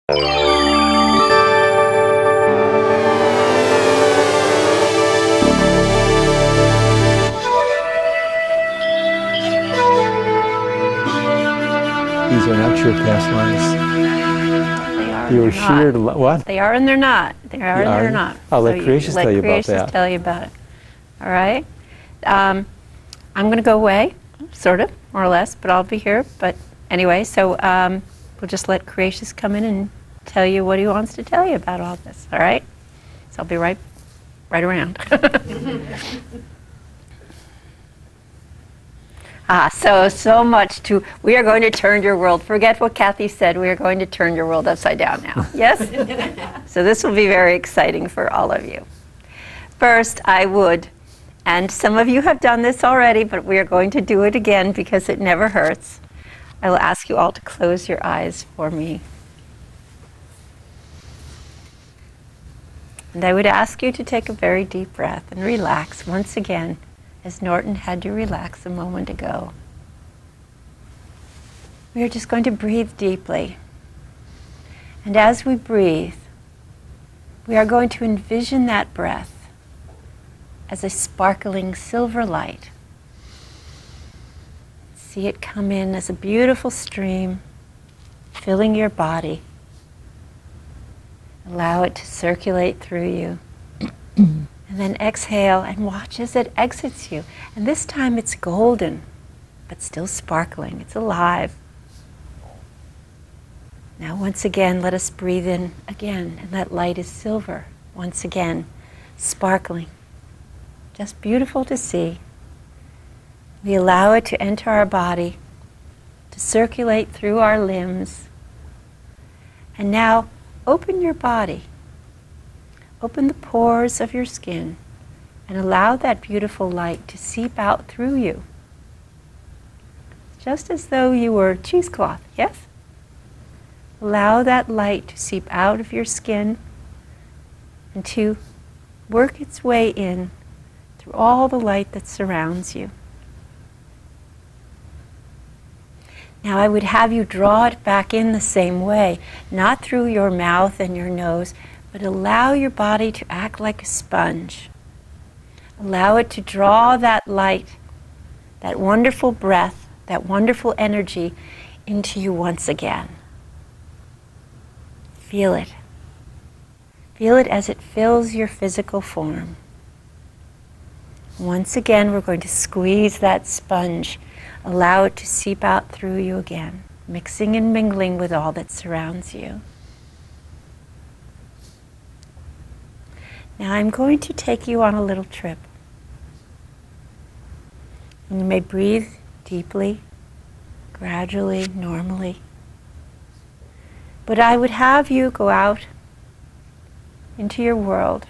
These are not your past lives. They are. You were sheared. What? They are and they're not. They are and they're not. I'll let Creatious tell you about that. Let Creatious tell you about it. All right. I'm going to go away, sort of, more or less, but I'll be here. But anyway, so we'll just let Creatious come in and tell you what he wants to tell you about all this. All right. So I'll be right around. So much to, we are going to turn your world. Forget what Kathy said, we are going to turn your world upside down now. Yes? So this will be very exciting for all of you. First, I would, and some of you have done this already, but we are going to do it again because it never hurts. I will ask you all to close your eyes for me. And I would ask you to take a very deep breath and relax once again, as Norton had you relax a moment ago. We are just going to breathe deeply. And as we breathe, we are going to envision that breath as a sparkling silver light. See it come in as a beautiful stream, filling your body. Allow it to circulate through you. And then exhale and watch as it exits you. And this time it's golden, but still sparkling. It's alive. Now once again, let us breathe in again. And that light is silver. Once again, sparkling. Just beautiful to see. We allow it to enter our body, to circulate through our limbs. And now open your body. Open the pores of your skin and allow that beautiful light to seep out through you. Just as though you were cheesecloth, yes? Allow that light to seep out of your skin and to work its way in through all the light that surrounds you. Now I would have you draw it back in the same way, not through your mouth and your nose, but allow your body to act like a sponge. Allow it to draw that light, that wonderful breath, that wonderful energy into you once again. Feel it. Feel it as it fills your physical form. Once again, we're going to squeeze that sponge. Allow it to seep out through you again, mixing and mingling with all that surrounds you. Now I'm going to take you on a little trip. And you may breathe deeply, gradually, normally. But I would have you go out into your world.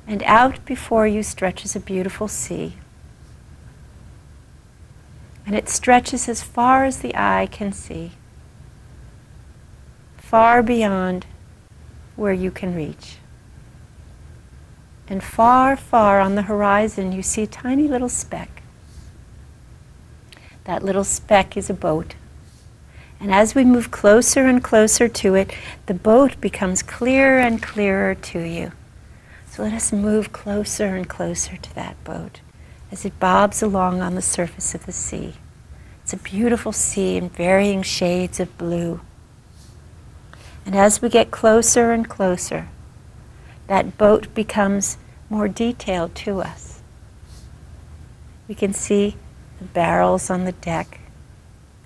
And out before you stretches a beautiful sea. And it stretches as far as the eye can see. Far beyond where you can reach. And far, far on the horizon you see a tiny little speck. That little speck is a boat. And as we move closer and closer to it, the boat becomes clearer and clearer to you. So let us move closer and closer to that boat as it bobs along on the surface of the sea. It's a beautiful sea in varying shades of blue. And as we get closer and closer, that boat becomes more detailed to us. We can see the barrels on the deck.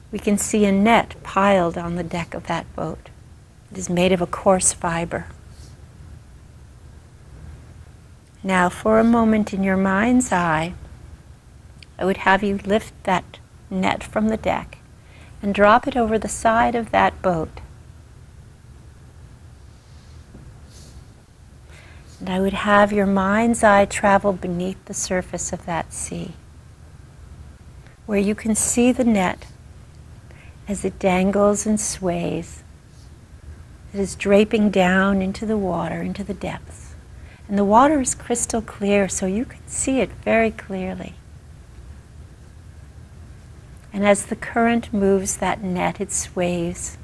We can see a net piled on the deck of that boat. It is made of a coarse fiber. Now, for a moment in your mind's eye, I would have you lift that net from the deck and drop it over the side of that boat. And I would have your mind's eye travel beneath the surface of that sea, where you can see the net as it dangles and sways. It is draping down into the water, into the depths. And the water is crystal clear, so you can see it very clearly. And as the current moves that net, it sways.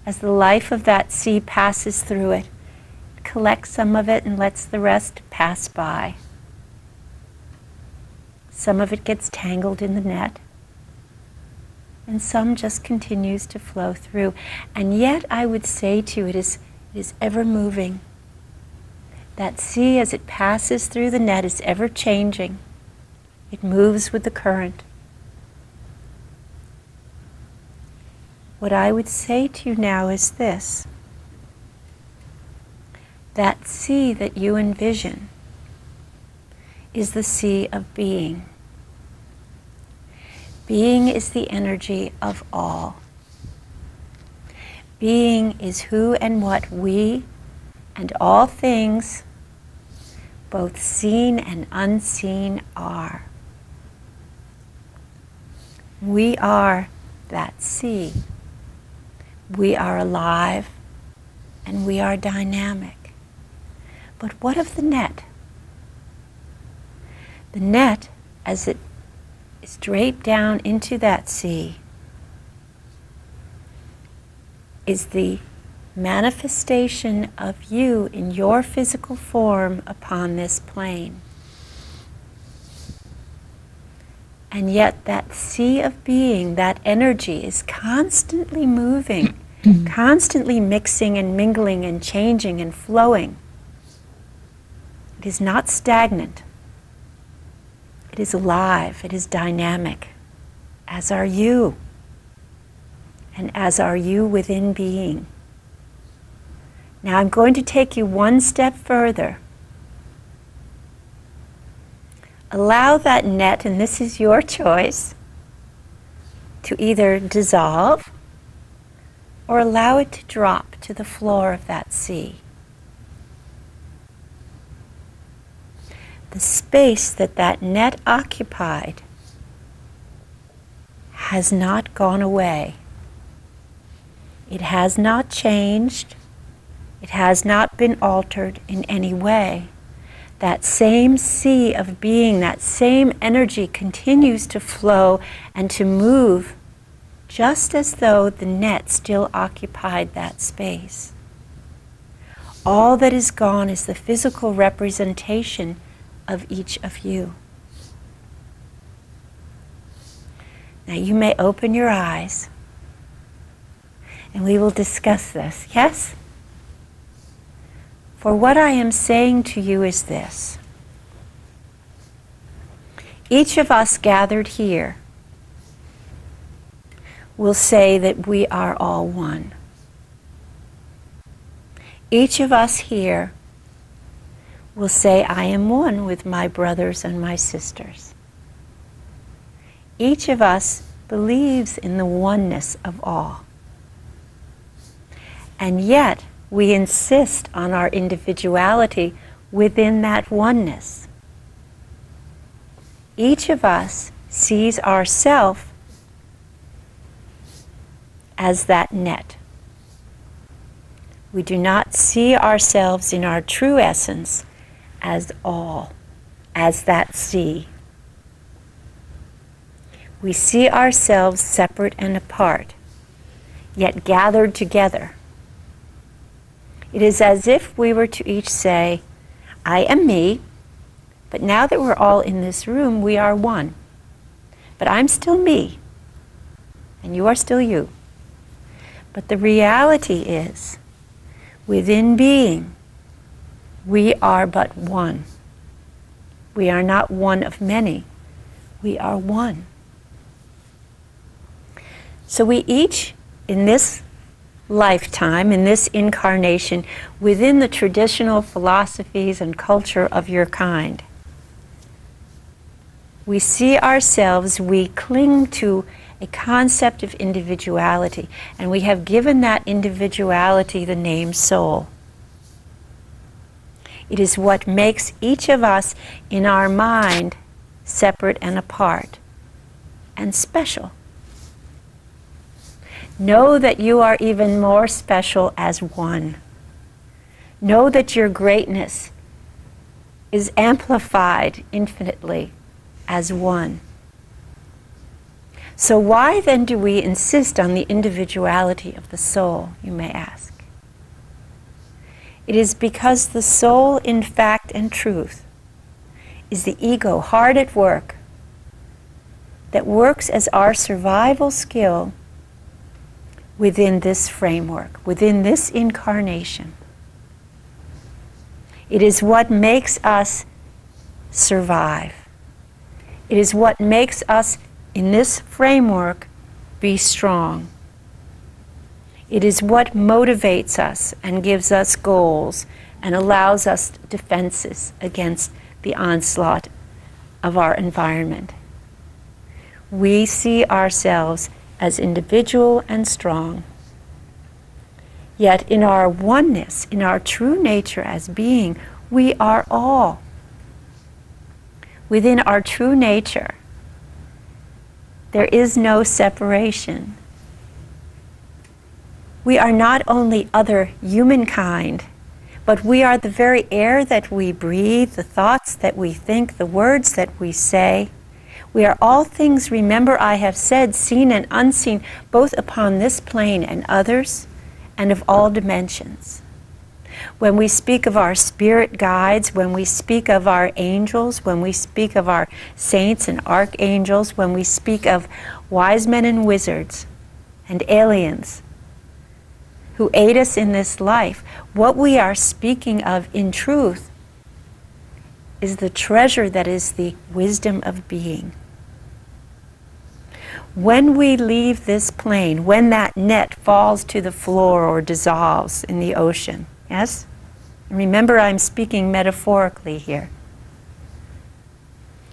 As the life of that sea passes through it, it collects some of it and lets the rest pass by. Some of it gets tangled in the net, and some just continues to flow through. And yet I would say to you, it is ever moving. That sea, as it passes through the net, is ever changing. It moves with the current. What I would say to you now is this: that sea that you envision is the sea of being. Being is the energy of all. Being is who and what we and all things, both seen and unseen, are. We are that sea. We are alive and we are dynamic. But what of the net? The net, as it is draped down into that sea, is the manifestation of you in your physical form upon this plane. And yet that sea of being, that energy, is constantly moving, constantly mixing and mingling and changing and flowing. It is not stagnant. It is alive. It is dynamic, as are you, and as are you within being. Now I'm going to take you one step further. Allow that net, and this is your choice, to either dissolve or allow it to drop to the floor of that sea. The space that that net occupied has not gone away. It has not changed. It has not been altered in any way. That same sea of being, that same energy continues to flow and to move just as though the net still occupied that space. All that is gone is the physical representation of each of you. Now you may open your eyes and we will discuss this. Yes? For what I am saying to you is this: each of us gathered here will say that we are all one. Each of us here will say, I am one with my brothers and my sisters. Each of us believes in the oneness of all. And yet, we insist on our individuality within that oneness. Each of us sees ourself as that net. We do not see ourselves in our true essence as all, as that sea. We see ourselves separate and apart, yet gathered together. It is as if we were to each say, I am me, but now that we're all in this room, we are one. But I'm still me, and you are still you. But the reality is, within being, we are but one. We are not one of many. We are one. So we each, in this lifetime, in this incarnation, within the traditional philosophies and culture of your kind, we see ourselves, we cling to a concept of individuality, and we have given that individuality the name soul. It is what makes each of us in our mind separate and apart and special. Know that you are even more special as one. Know that your greatness is amplified infinitely as one. So why then do we insist on the individuality of the soul, you may ask? It is because the soul, in fact and truth, is the ego hard at work, that works as our survival skill within this framework, within this incarnation. It is what makes us survive. It is what makes us, in this framework, be strong. It is what motivates us and gives us goals and allows us defenses against the onslaught of our environment. We see ourselves as individual and strong. Yet in our oneness, in our true nature as being, we are all. Within our true nature, there is no separation. We are not only other humankind, but we are the very air that we breathe, the thoughts that we think, the words that we say. We are all things, remember I have said, seen and unseen, both upon this plane and others, and of all dimensions. When we speak of our spirit guides, when we speak of our angels, when we speak of our saints and archangels, when we speak of wise men and wizards and aliens who aid us in this life, what we are speaking of in truth is the treasure that is the wisdom of being. When we leave this plane, when that net falls to the floor or dissolves in the ocean, yes? Remember, I'm speaking metaphorically here.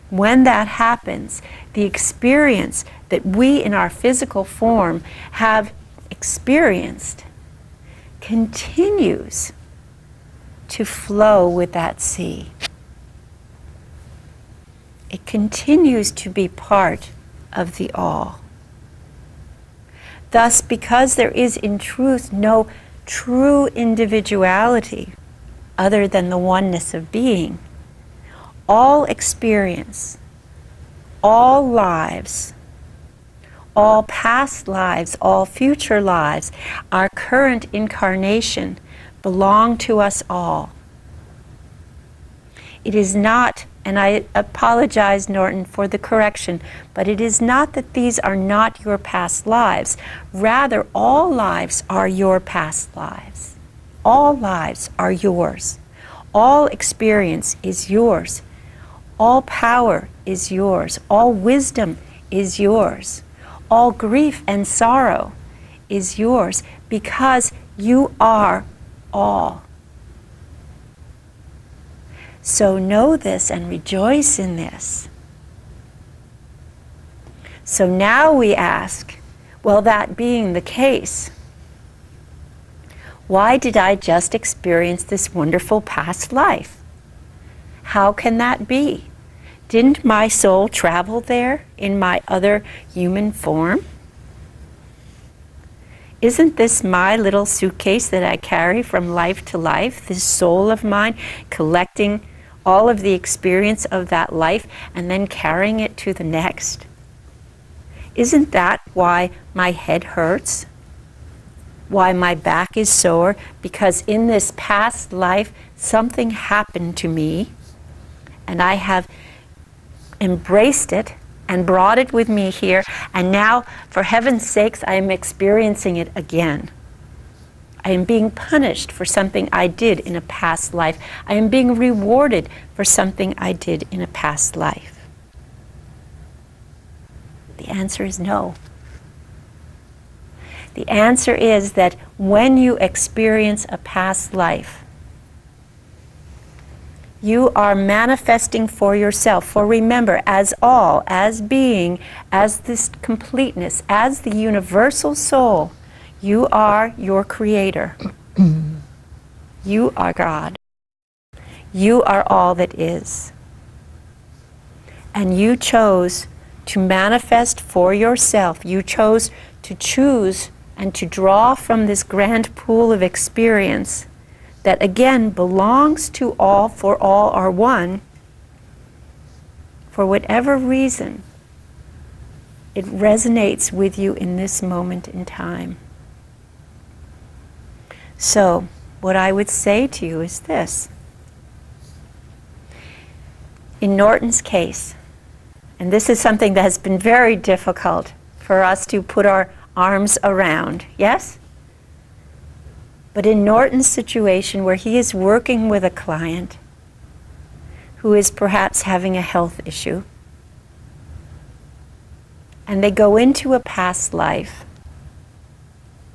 When that happens, the experience that we in our physical form have experienced continues to flow with that sea. It continues to be part of the all. Thus, because there is in truth no true individuality other than the oneness of being, all experience, all lives, all past lives, all future lives, our current incarnation belong to us all. It is not, and I apologize, Norton, for the correction, but it is not that these are not your past lives. Rather, all lives are your past lives. All lives are yours. All experience is yours. All power is yours. All wisdom is yours. All grief and sorrow is yours because you are all. So know this and rejoice in this. So now we ask, well, that being the case, why did I just experience this wonderful past life? How can that be? Didn't my soul travel there in my other human form? Isn't this my little suitcase that I carry from life to life, this soul of mine, collecting all of the experience of that life and then carrying it to the next? Isn't that why my head hurts? Why my back is sore? Because in this past life something happened to me and I have embraced it and brought it with me here, and now, for heaven's sakes, I am experiencing it again. I am being punished for something I did in a past life. I am being rewarded for something I did in a past life. The answer is no. The answer is that when you experience a past life, you are manifesting for yourself. For remember, as all, as being, as this completeness, as the universal soul, you are your creator. You are God. You are all that is. And you chose to manifest for yourself. You chose to choose and to draw from this grand pool of experience that again belongs to all, for all are one. For whatever reason, It resonates with you in this moment in time. So, what I would say to you is this. In Norton's case, and this is something that has been very difficult for us to put our arms around, yes? But in Norton's situation, where he is working with a client who is perhaps having a health issue, and they go into a past life,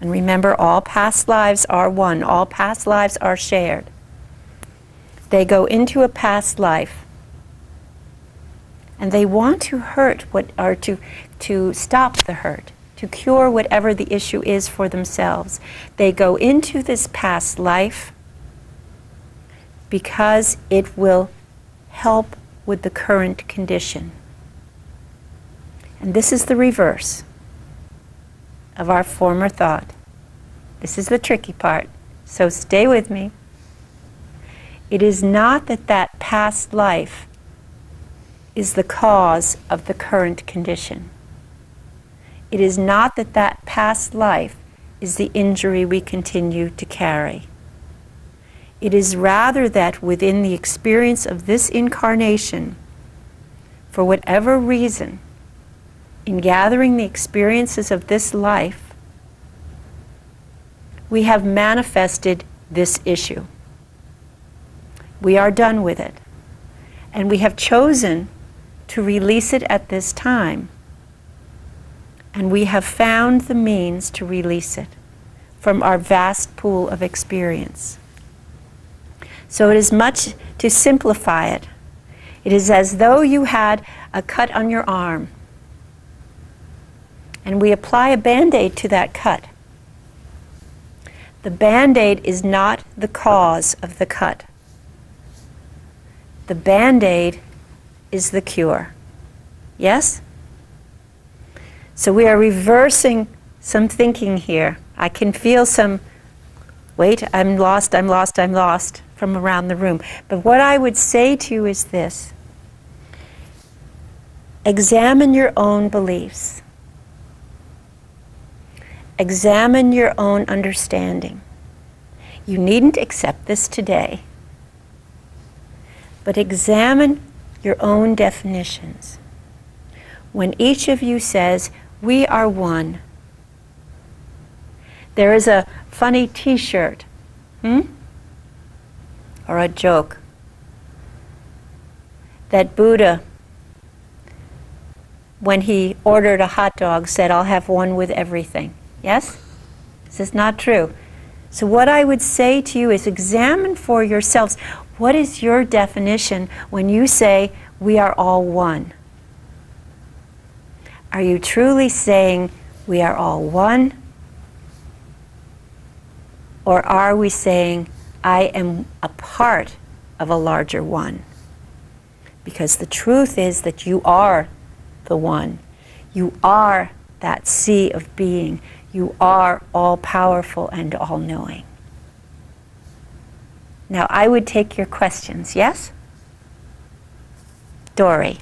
and remember, all past lives are one, all past lives are shared. They go into a past life, and they want to hurt to stop the hurt, to cure whatever the issue is for themselves. They go into this past life because it will help with the current condition. And this is the reverse of our former thought. This is the tricky part, so stay with me. It is not that that past life is the cause of the current condition. It is not that that past life is the injury we continue to carry. It is rather that within the experience of this incarnation, for whatever reason, in gathering the experiences of this life, we have manifested this issue. We are done with it. And we have chosen to release it at this time. And we have found the means to release it from our vast pool of experience. So it is much, to simplify it, it is as though you had a cut on your arm, and we apply a Band-Aid to that cut. The Band-Aid is not the cause of the cut. The Band-Aid is the cure. Yes? So we are reversing some thinking here. I can feel some, wait, I'm lost, I'm lost, I'm lost, from around the room. But what I would say to you is this. Examine your own beliefs. Examine your own understanding. You needn't accept this today, but examine your own definitions. When each of you says, we are one, there is a funny t-shirt, or a joke, that Buddha, when he ordered a hot dog, said, I'll have one with everything. Yes? This is not true. So what I would say to you is examine for yourselves, what is your definition when you say, we are all one? Are you truly saying, we are all one? Or are we saying, I am a part of a larger one? Because the truth is that you are the one. You are that sea of being. You are all-powerful and all-knowing. Now, I would take your questions, yes? Dory.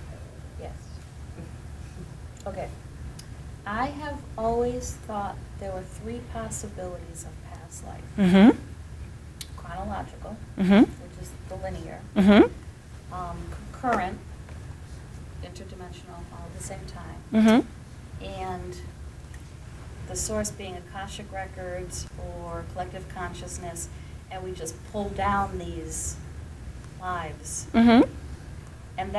Yes. Okay. I have always thought there were three possibilities of past life. Mm-hmm. Chronological, Mm-hmm. which is the linear. Mm-hmm. Concurrent, interdimensional, all at the same time. Mm-hmm. And the source being Akashic records or collective consciousness, and we just pull down these lives. Mm-hmm. And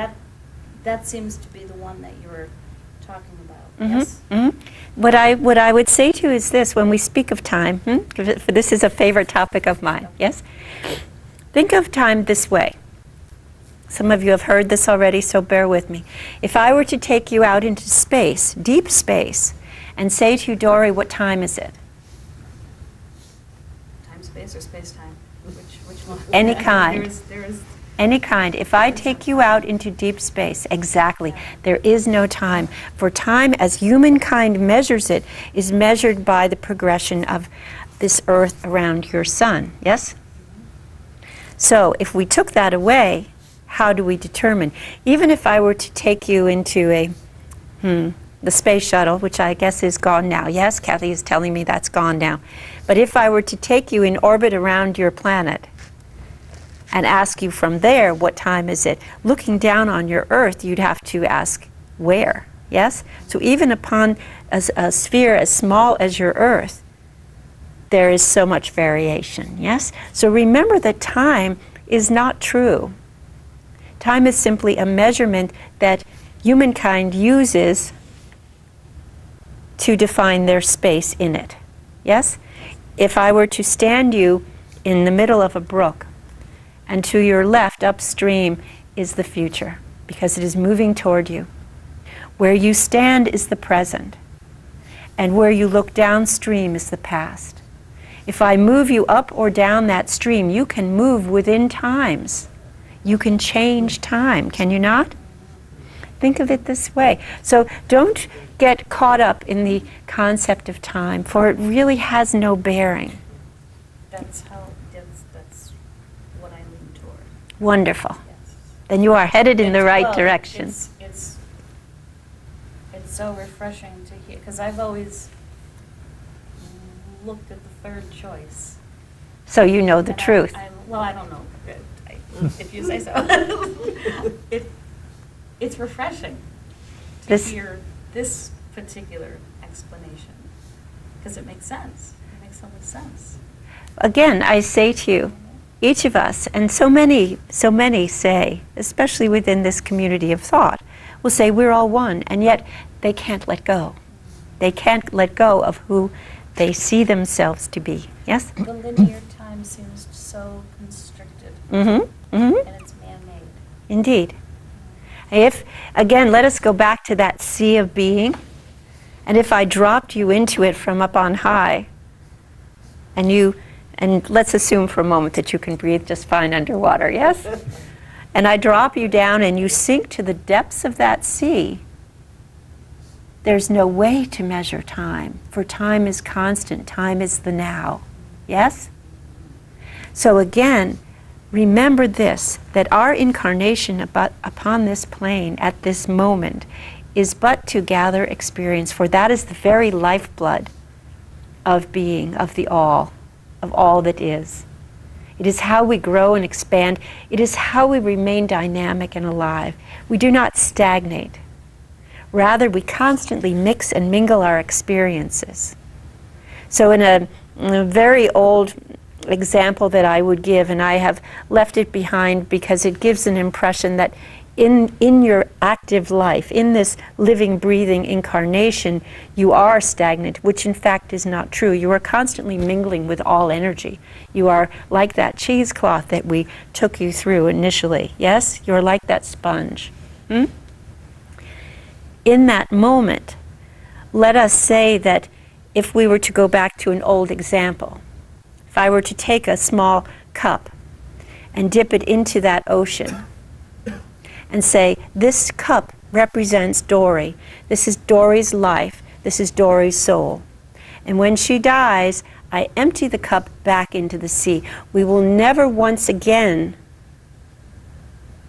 that seems to be the one that you were talking about. Mm-hmm. Yes? Mm-hmm. What I would say to you is this, when we speak of time, this is a favorite topic of mine, yes? Think of time this way. Some of you have heard this already, so bear with me. If I were to take you out into space, deep space, and say to you, Dory, what time is it? Time, space, or space-time? Which one? Any kind. There is Any kind. If I take you out into deep space, exactly, there is no time. For time, as humankind measures it, is measured by the progression of this earth around your sun, yes? So if we took that away, how do we determine? Even if I were to take you into a, the space shuttle, which I guess is gone now. Yes, Kathy is telling me that's gone now. But if I were to take you in orbit around your planet and ask you from there, what time is it? Looking down on your Earth, you'd have to ask, where? Yes? So even upon a sphere as small as your Earth, there is so much variation. Yes? So remember that time is not true. Time is simply a measurement that humankind uses to define their space in it. Yes? If I were to stand you in the middle of a brook, and to your left, upstream, is the future, because it is moving toward you. Where you stand is the present, and where you look downstream is the past. If I move you up or down that stream, you can move within times. You can change time, can you not? Think of it this way. So don't get caught up in the concept of time, for it really has no bearing. That's what I lean toward. Wonderful. Yes. Then you are headed in the right Well, direction. It's so refreshing to hear, because I've always looked at the third choice. So you know the And truth. Well, I don't know, if you say so. It's refreshing to hear this particular explanation, because it makes sense. It makes so much sense. Again, I say to you, each of us, and so many say, especially within this community of thought, will say we're all one, and yet they can't let go. They can't let go of who they see themselves to be. Yes? The linear time seems so constricted, Mm-hmm. Mm-hmm. and it's man-made. Indeed. If, again, let us go back to that sea of being, and if I dropped you into it from up on high, and let's assume for a moment that you can breathe just fine underwater, yes? And I drop you down and you sink to the depths of that sea, there's no way to measure time, for time is constant, time is the now, yes? So again, remember this, that our incarnation upon this plane at this moment is but to gather experience, for that is the very lifeblood of being, of all that is. It is how we grow and expand. It is how we remain dynamic and alive. We do not stagnate. Rather, we constantly mix and mingle our experiences. So in a very old example that I would give, and I have left it behind because it gives an impression that in your active life, in this living, breathing incarnation, you are stagnant, which in fact is not true. You are constantly mingling with all energy. You are like that cheesecloth that we took you through initially. Yes? You're like that sponge. In that moment, let us say that if we were to go back to an old example, if I were to take a small cup and dip it into that ocean, and say, this cup represents Dory. This is Dory's life. This is Dory's soul. And when she dies, I empty the cup back into the sea. We will never once again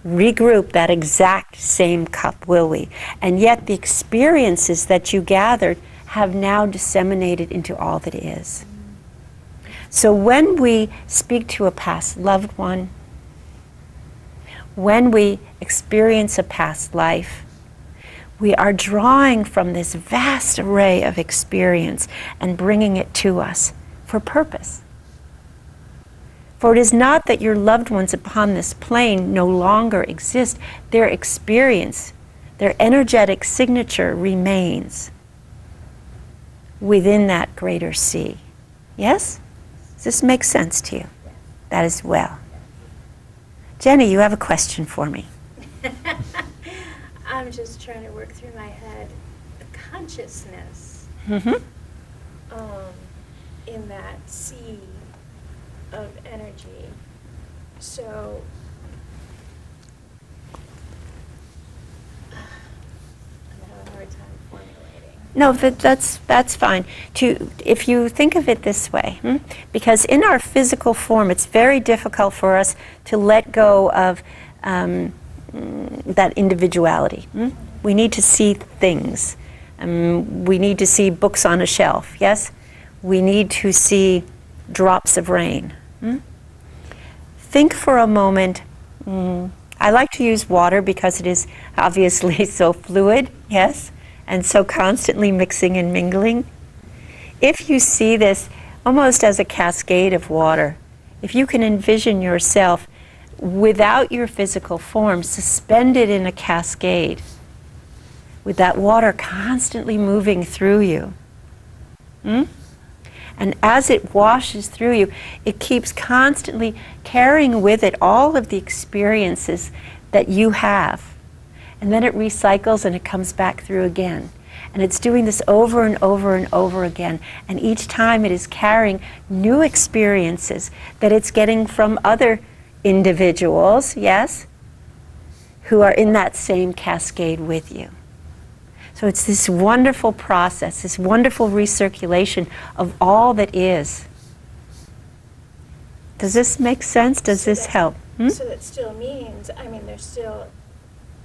regroup that exact same cup, will we? And yet the experiences that you gathered have now disseminated into all that is. So when we speak to a past loved one, when we experience a past life, we are drawing from this vast array of experience and bringing it to us for purpose. For it is not that your loved ones upon this plane no longer exist. Their experience, their energetic signature remains within that greater sea. Yes? Does this make sense to you? That is well. Jenny, you have a question for me. I'm just trying to work through my head the consciousness Mm-hmm. In that sea of energy. So I'm having a hard time formulating. No, that's fine. If you think of it this way, because in our physical form, it's very difficult for us to let go of that individuality. We need to see things We need to see books on a shelf, yes? We need to see drops of rain. Think for a moment. I like to use water because it is obviously so fluid, yes? And so constantly mixing and mingling. If you see this almost as a cascade of water, if you can envision yourself without your physical form, suspended in a cascade, with that water constantly moving through you. And as it washes through you, it keeps constantly carrying with it all of the experiences that you have. And then it recycles and it comes back through again. And it's doing this over and over and over again. And each time it is carrying new experiences that it's getting from other individuals, yes, who are in that same cascade with you. So it's this wonderful process, this wonderful recirculation of all that is. Does this make sense? Does this help? So that still means, I mean, there's still,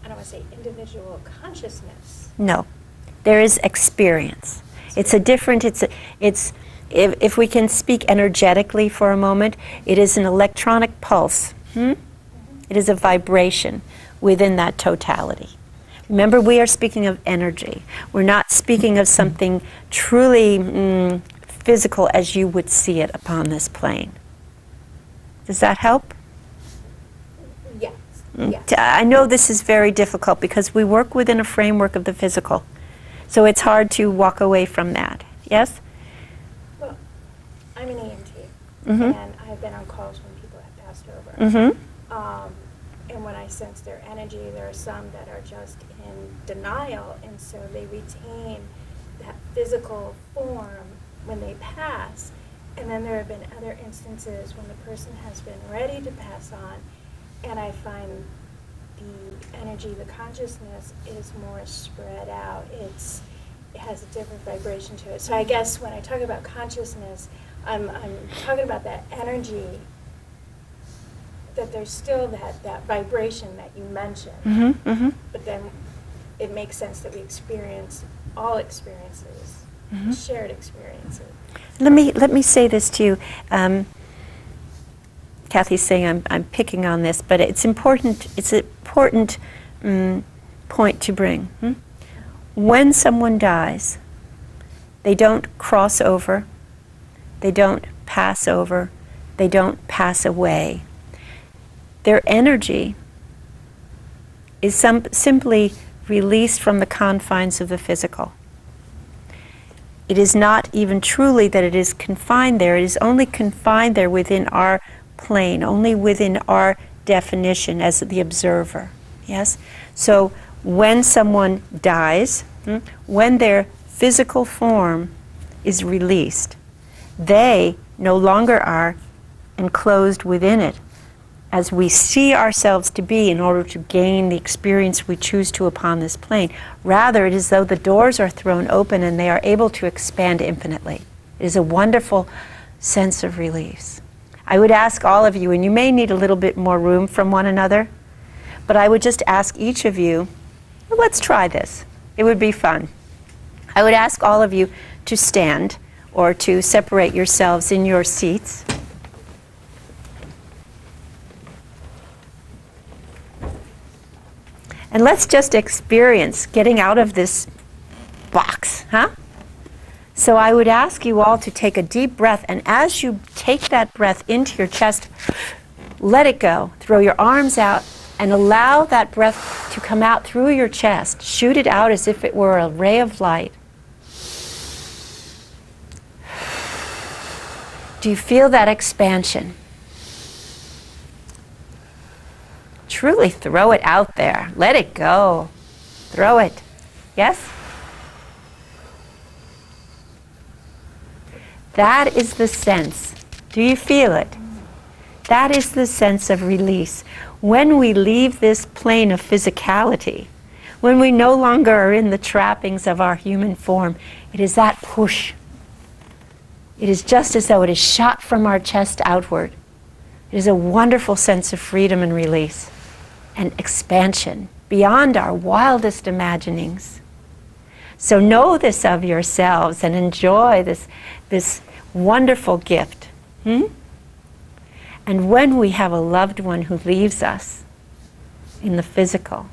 I don't want to say individual consciousness. No. There is experience. It's a different, if we can speak energetically for a moment, it is an electronic pulse. It is a vibration within that totality. Remember, we are speaking of energy. We're not speaking of something truly physical as you would see it upon this plane. Does that help? Yes. Yes. I know this is very difficult because we work within a framework of the physical. So it's hard to walk away from that. Yes? Well, I'm an EMT, and I've been on calls when people have passed over. And when I sense their energy, there are some that are just in denial, and so they retain that physical form when they pass. And then there have been other instances when the person has been ready to pass on, and I find the energy, the consciousness is more spread out. It has a different vibration to it. So I guess when I talk about consciousness, I'm talking about that energy, that there's still that vibration that you mentioned. But then it makes sense that we experience all experiences, shared experiences. Let me say this to you. Kathy's saying I'm picking on this, but it's important. It's an important point to bring. When someone dies, they don't cross over, they don't pass over, they don't pass away. Their energy is simply released from the confines of the physical. It is not even truly that it is confined there. It is only confined there within our plane, only within our definition as the observer. Yes? So when someone dies, when their physical form is released, they no longer are enclosed within it as we see ourselves to be in order to gain the experience we choose to upon this plane. Rather, it is as though the doors are thrown open and they are able to expand infinitely. It is a wonderful sense of release. I would ask all of you, and you may need a little bit more room from one another, but I would just ask each of you, well, let's try this. It would be fun. I would ask all of you to stand or to separate yourselves in your seats. And let's just experience getting out of this box, huh? So I would ask you all to take a deep breath, and as you take that breath into your chest, let it go. Throw your arms out and allow that breath to come out through your chest. Shoot it out as if it were a ray of light. Do you feel that expansion? Truly throw it out there. Let it go. Throw it. Yes? That is the sense. Do you feel it? That is the sense of release. When we leave this plane of physicality, when we no longer are in the trappings of our human form, it is that push. It is just as though it is shot from our chest outward. It is a wonderful sense of freedom and release and expansion beyond our wildest imaginings. So know this of yourselves and enjoy this wonderful gift. And when we have a loved one who leaves us in the physical,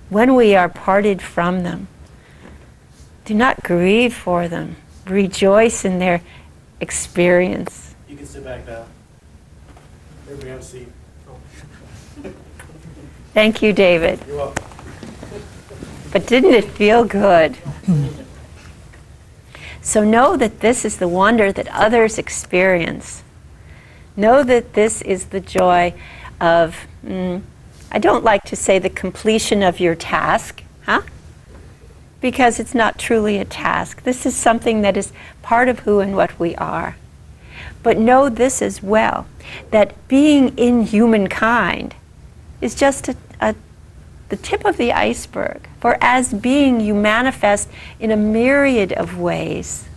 when we are parted from them, do not grieve for them. Rejoice in their experience. You can sit back now. Everybody have a seat. Thank you, David. You're welcome. But didn't it feel good? So know that this is the wonder that others experience. Know that this is the joy of, I don't like to say the completion of your task, because it's not truly a task. This is something that is part of who and what we are. But know this as well, that being in humankind is just the tip of the iceberg. For as being, you manifest in a myriad of ways.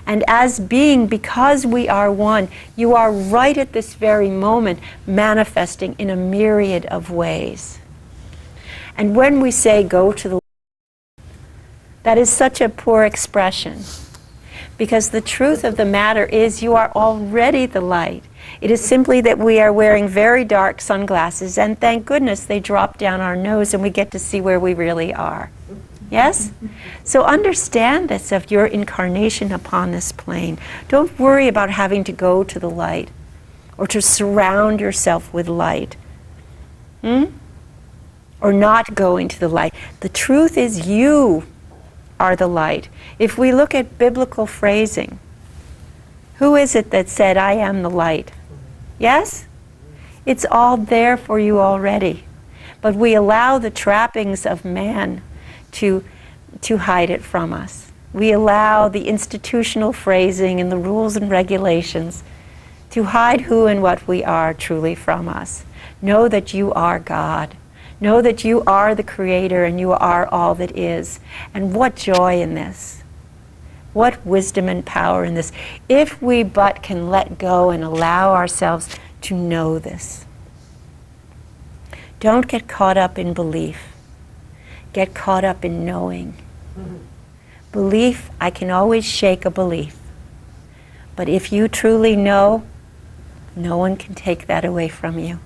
And as being, because we are one, you are right at this very moment manifesting in a myriad of ways. And when we say go to the light, that is such a poor expression. Because the truth of the matter is you are already the light. It is simply that we are wearing very dark sunglasses, and thank goodness they drop down our nose and we get to see where we really are. Yes? So understand this of your incarnation upon this plane. Don't worry about having to go to the light or to surround yourself with light. Or not going to the light. The truth is you are the light. If we look at biblical phrasing, who is it that said, I am the light? Yes? It's all there for you already. But we allow the trappings of man to hide it from us. We allow the institutional phrasing and the rules and regulations to hide who and what we are truly from us. Know that you are God. Know that you are the Creator and you are all that is. And what joy in this. What wisdom and power in this. If we but can let go and allow ourselves to know this. Don't get caught up in belief. Get caught up in knowing. Belief, I can always shake a belief. But if you truly know, no one can take that away from you.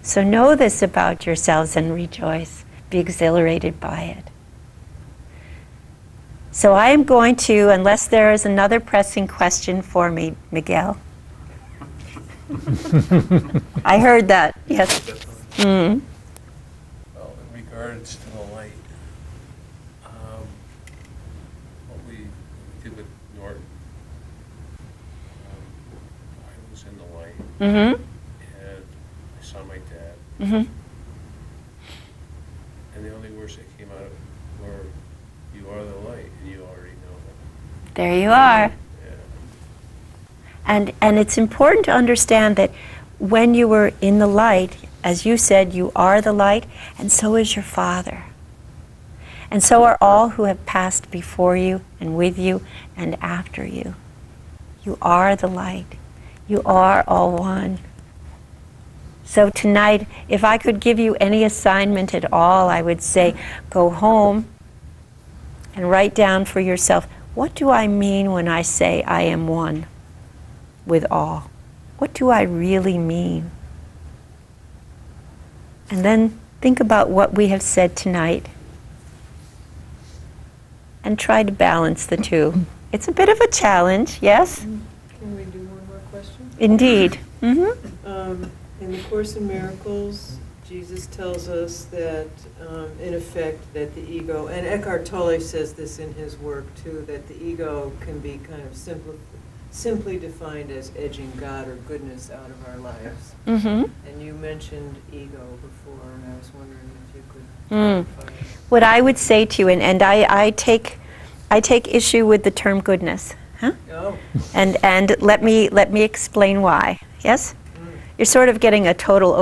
So know this about yourselves and rejoice. Be exhilarated by it. So I am going to, unless there is another pressing question for me, Miguel. I heard that, yes. Well, in regards to the light, what we did with Norton, I was in the light, and I saw my dad, and the only words that came out were, you are the light, and you already know that. There you are. Yeah. And it's important to understand that when you were in the light, as you said, you are the light, and so is your Father. And so are all who have passed before you and with you and after you. You are the light. You are all one. So tonight, if I could give you any assignment at all, I would say, go home and write down for yourself, what do I mean when I say I am one with all? What do I really mean? And then think about what we have said tonight and try to balance the two. It's a bit of a challenge, yes? Can we do one more question? Indeed. In the Course in Miracles, Jesus tells us that, in effect, that the ego, and Eckhart Tolle says this in his work too, that the ego can be kind of simply defined as edging God or goodness out of our lives. And you mentioned ego before, and I was wondering if you could clarify. What I would say to you, and I take issue with the term goodness. Oh. And let me explain why. Yes? You're sort of getting a total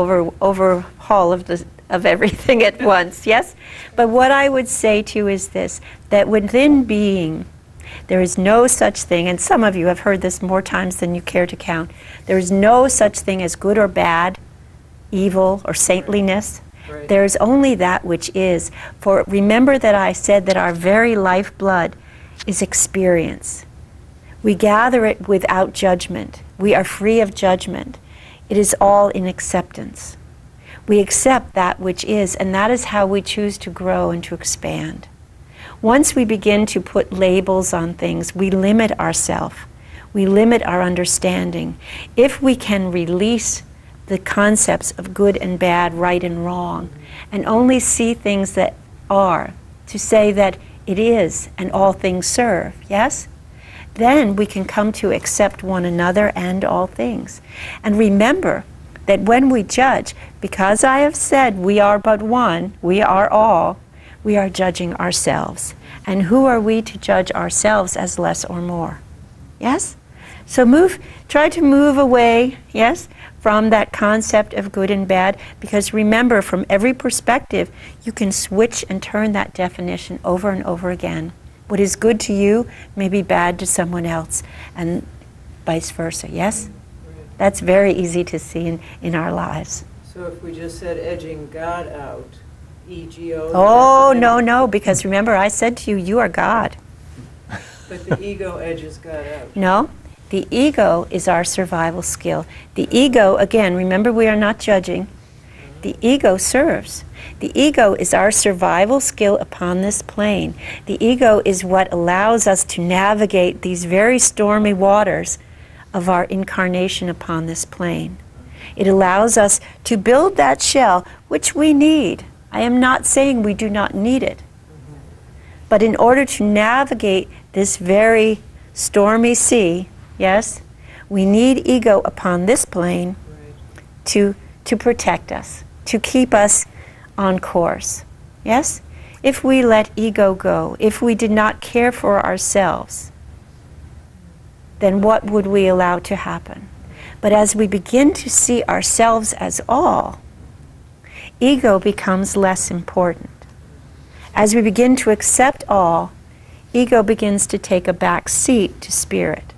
overhaul of everything at once, yes? But what I would say to you is this, that within being, there is no such thing, and some of you have heard this more times than you care to count, there is no such thing as good or bad, evil or saintliness. Right. There's only that which is. For remember that I said that our very lifeblood is experience. We gather it without judgment. We are free of judgment. It is all in acceptance. We accept that which is, and that is how we choose to grow and to expand. Once we begin to put labels on things, we limit ourselves. We limit our understanding. If we can release the concepts of good and bad, right and wrong, and only see things that are, to say that it is and all things serve, yes? Then we can come to accept one another and all things. And remember that when we judge, because I have said we are but one, we are all, we are judging ourselves. And who are we to judge ourselves as less or more? Yes? So try to move away, yes, from that concept of good and bad, because remember, from every perspective, you can switch and turn that definition over and over again. What is good to you may be bad to someone else, and vice versa, yes? That's very easy to see in our lives. So if we just said edging God out, E-G-O. Oh, no, because remember I said to you, you are God. But the ego edges God out. No, the ego is our survival skill. The ego, again, remember we are not judging. The ego serves. The ego is our survival skill upon this plane. The ego is what allows us to navigate these very stormy waters of our incarnation upon this plane. It allows us to build that shell, which we need. I am not saying we do not need it. But in order to navigate this very stormy sea, yes, we need ego upon this plane to protect us, to keep us on course. Yes? If we let ego go, if we did not care for ourselves, then what would we allow to happen? But as we begin to see ourselves as all, ego becomes less important. As we begin to accept all, ego begins to take a back seat to spirit.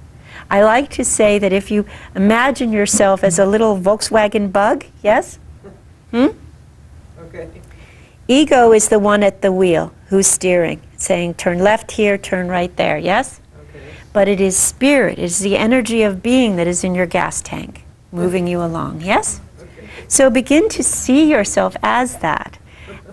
I like to say that if you imagine yourself as a little Volkswagen bug, yes? Okay. Ego is the one at the wheel who's steering, saying turn left here, turn right there, yes? Okay. But it is spirit, it is the energy of being that is in your gas tank, moving you along, yes? Okay. So begin to see yourself as that,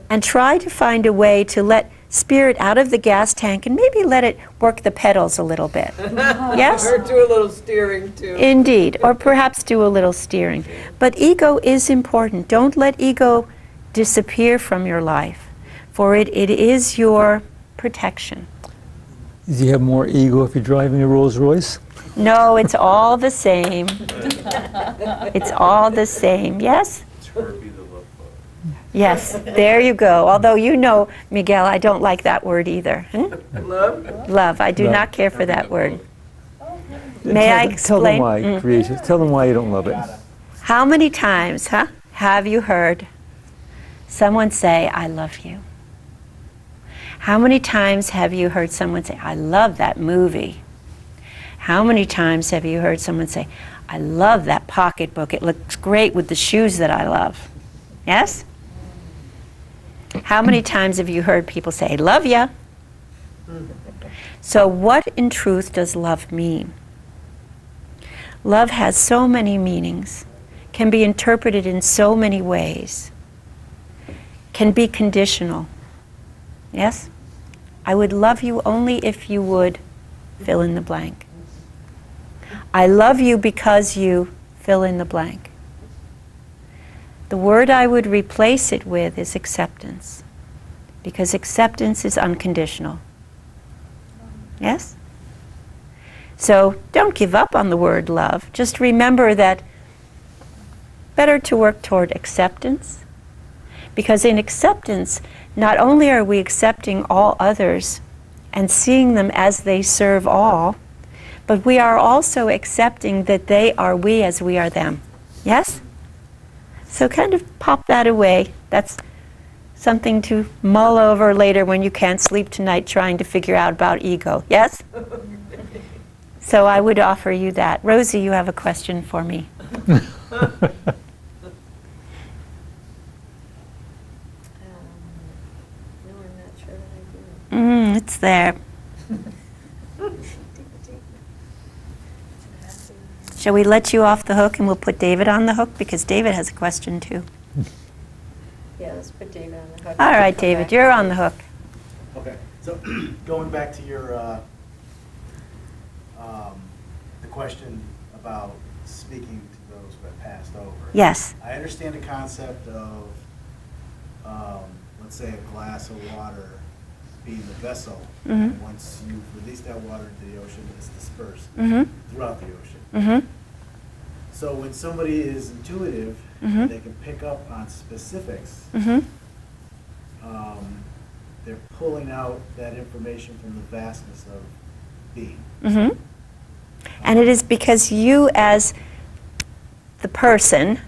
and try to find a way to let spirit out of the gas tank and maybe let it work the pedals a little bit. Yes? Or do a little steering too. Indeed, or perhaps do a little steering. But ego is important. Don't let ego disappear from your life, for it is your protection. Do you have more ego if you're driving a Rolls Royce? No, it's all the same. It's all the same, yes? Scorpio the love bug. Yes, there you go. Although you know, Miguel, I don't like that word either. Love? Love, I do Love. not care for that word. May I Tell them explain? why, Creatious. Tell them why you don't love it. How many times, have you heard someone say, I love you? How many times have you heard someone say, I love that movie? How many times have you heard someone say, I love that pocketbook. It looks great with the shoes that I love. Yes? How many times have you heard people say, love ya? So what in truth does love mean? Love has so many meanings, can be interpreted in so many ways, can be conditional. Yes? I would love you only if you would fill in the blank. I love you because you fill in the blank. The word I would replace it with is acceptance, because acceptance is unconditional. Yes? So don't give up on the word love. Just remember that better to work toward acceptance, because in acceptance, not only are we accepting all others and seeing them as they serve all, but we are also accepting that they are we as we are them. Yes? So kind of pop that away. That's something to mull over later when you can't sleep tonight trying to figure out about ego. Yes? So I would offer you that. Rosie, you have a question for me. almost there. Shall we let you off the hook and we'll put David on the hook? Because David has a question too. Yeah, let's put David on the hook. All right, Come David, back. you're on the hook. Okay, so going back to your, the question about speaking to those who have passed over. Yes. I understand the concept of, let's say, a glass of water being the vessel. Mhm. And once you release that water into the ocean, it's dispersed Mm-hmm. throughout the ocean. Mm-hmm. So when somebody is intuitive, Mhm. they can pick up on specifics. Mm-hmm. They're pulling out that information from the vastness of being. Mm-hmm. And it is because you as the person,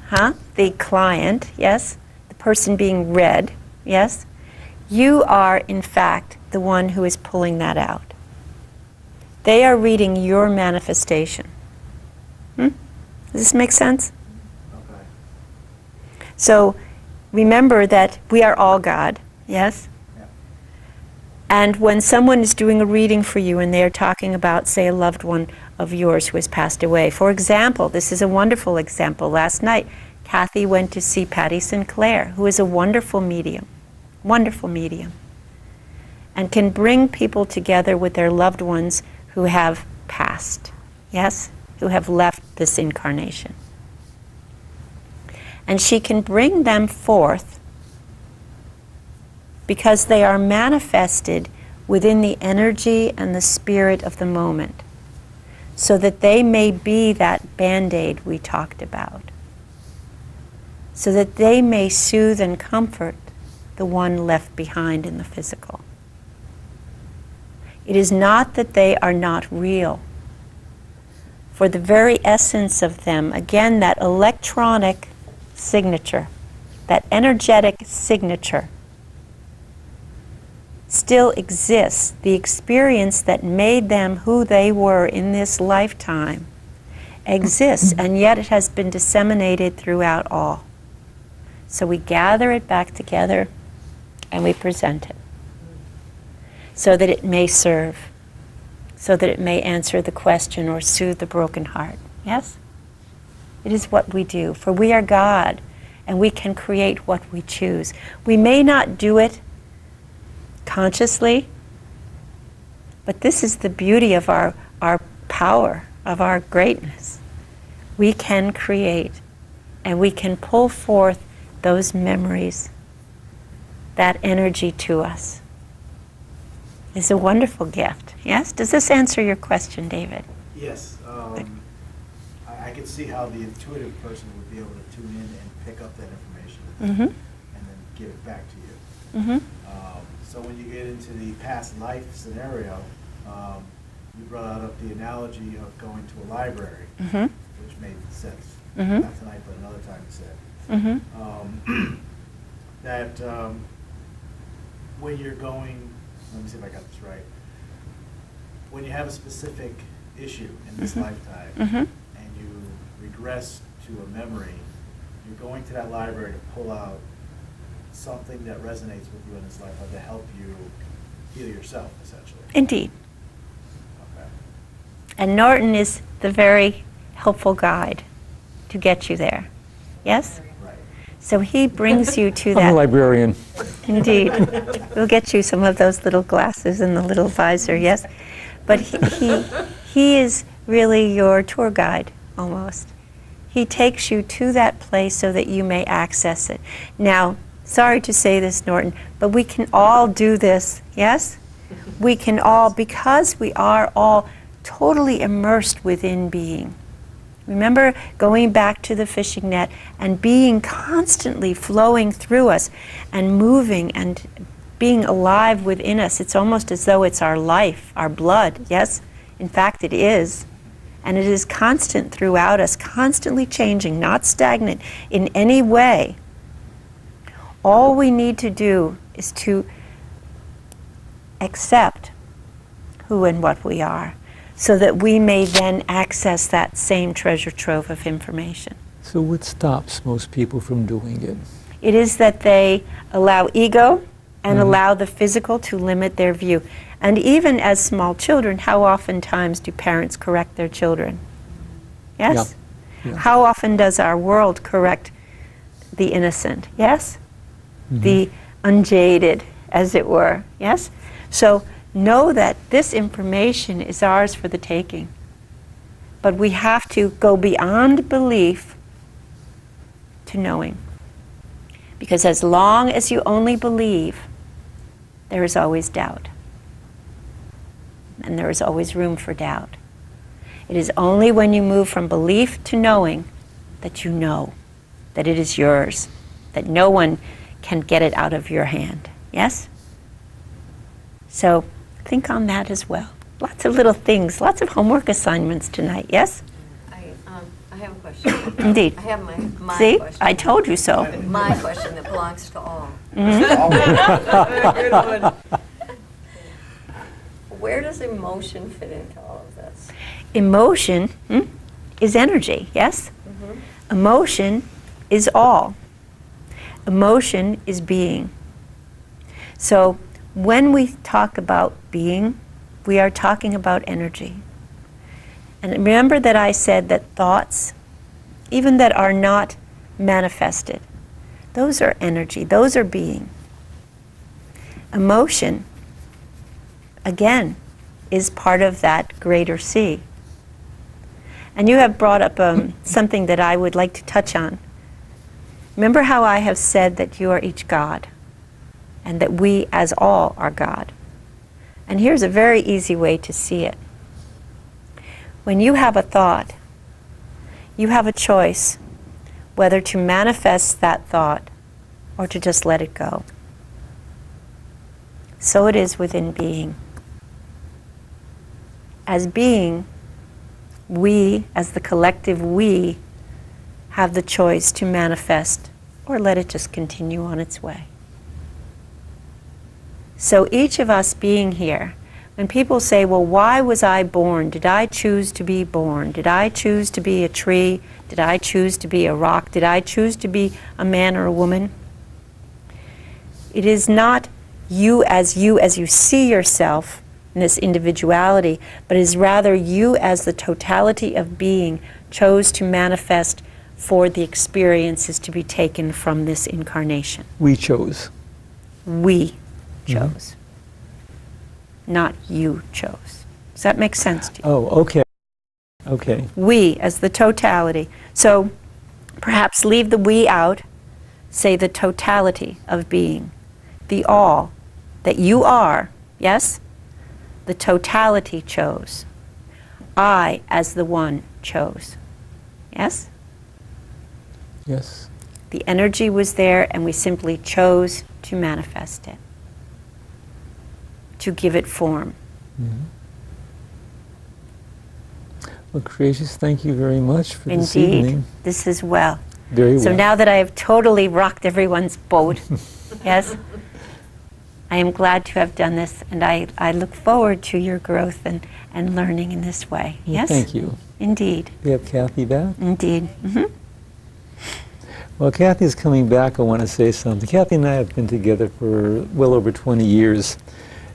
the client, yes, the person being read, yes, you are in fact the one who is pulling that out. They are reading your manifestation. Does this make sense? Okay. So remember that we are all God, yes? Yeah. And when someone is doing a reading for you and they are talking about, say, a loved one of yours who has passed away. For example, this is a wonderful example. Last night, Kathy went to see Patty Sinclair, who is a wonderful medium, and can bring people together with their loved ones who have passed, yes, who have left this incarnation. And she can bring them forth because they are manifested within the energy and the spirit of the moment, so that they may be that Band-Aid we talked about, so that they may soothe and comfort the one left behind in the physical. It is not that they are not real. For the very essence of them, again, that electronic signature, that energetic signature, still exists. The experience that made them who they were in this lifetime exists, and yet it has been disseminated throughout all. So we gather it back together and we present it so that it may serve, so that it may answer the question or soothe the broken heart. Yes? It is what we do, for we are God and we can create what we choose. We may not do it consciously, but this is the beauty of our power, of our greatness. We can create and we can pull forth those memories, that energy to us. It's a wonderful gift. Yes? Does this answer your question, David? Yes. I could see how the intuitive person would be able to tune in and pick up that information Mm-hmm. and then give it back to you. Mm-hmm. So when you get into the past life scenario, you brought up the analogy of going to a library, Mm-hmm. which made sense. Mhm. Not tonight, but another time you said. Mm-hmm. That when you're going, let me see if I got this right. When you have a specific issue in this Mhm. lifetime Mhm. and you regress to a memory, you're going to that library to pull out something that resonates with you in this lifetime to help you heal yourself, essentially. Indeed. Okay. And Norton is the very helpful guide to get you there. Yes? Right. So he brings you to I'm a that. librarian. Indeed. We'll get you some of those little glasses and the little visor, yes? But he is really your tour guide, almost. He takes you to that place so that you may access it. Now, sorry to say this, Norton, but we can all do this, yes? We can all, because we are all totally immersed within being. Remember going back to the fishing net and being constantly flowing through us and moving and being alive within us. It's almost as though it's our life, our blood, yes? In fact, it is. And it is constant throughout us, constantly changing, not stagnant in any way. All we need to do is to accept who and what we are, so that we may then access that same treasure trove of information. So what stops most people from doing it? It is that they allow ego and Mhm. allow the physical to limit their view. And even as small children, how oftentimes do parents correct their children? Yes? Yeah. How often does our world correct the innocent? Yes? The unjaded, as it were. Yes? So know that this information is ours for the taking. But we have to go beyond belief to knowing. Because as long as you only believe, there is always doubt. And there is always room for doubt. It is only when you move from belief to knowing that you know that it is yours, that no one can get it out of your hand. Yes? So think on that as well. Lots of little things, lots of homework assignments tonight. Yes? I have a question. Indeed. I have my See? question. I told you so. My question that belongs to all. Good one. Where does emotion fit into all of this? Emotion is energy, yes? Emotion is all. Emotion is being. So when we talk about being, we are talking about energy. And remember that I said that thoughts, even that are not manifested, those are energy, those are being. Emotion, again, is part of that greater sea. And you have brought up something that I would like to touch on. Remember how I have said that you are each God, and that we as all are God. And here's a very easy way to see it. When you have a thought, you have a choice whether to manifest that thought or to just let it go. So it is within being. As being, we, as the collective we, have the choice to manifest or let it just continue on its way. So each of us being here, when people say, well, why was I born? Did I choose to be born? Did I choose to be a tree? Did I choose to be a rock? Did I choose to be a man or a woman? It is not you as you see yourself in this individuality, but it is rather you as the totality of being chose to manifest for the experiences to be taken from this incarnation. We chose. We chose. Not you chose. Does that make sense to you? Oh, okay. Okay. We as the totality. So perhaps leave the we out, say the totality of being, the all that you are, yes? The totality chose. I as the one chose. Yes? Yes. The energy was there and we simply chose to manifest it, to give it form. Well, Creatious, thank you very much for this Indeed, evening. this is well. Very well. So now that I have totally rocked everyone's boat, yes, I am glad to have done this, and I look forward to your growth and learning in this way. Well, Yes? thank you. Indeed. We have Kathy back. Indeed. Well, Kathy's coming back. I want to say something. Kathy and I have been together for well over 20 years,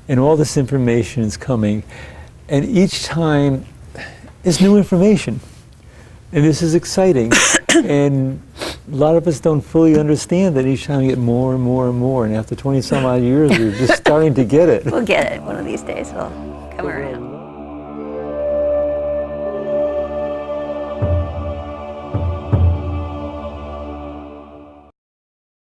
and all this information is coming, and each time is new information, and this is exciting. And a lot of us don't fully understand that each time we get more and more and more, and after 20 some odd years, we're just starting to get it. We'll get it one of these days. We'll come around.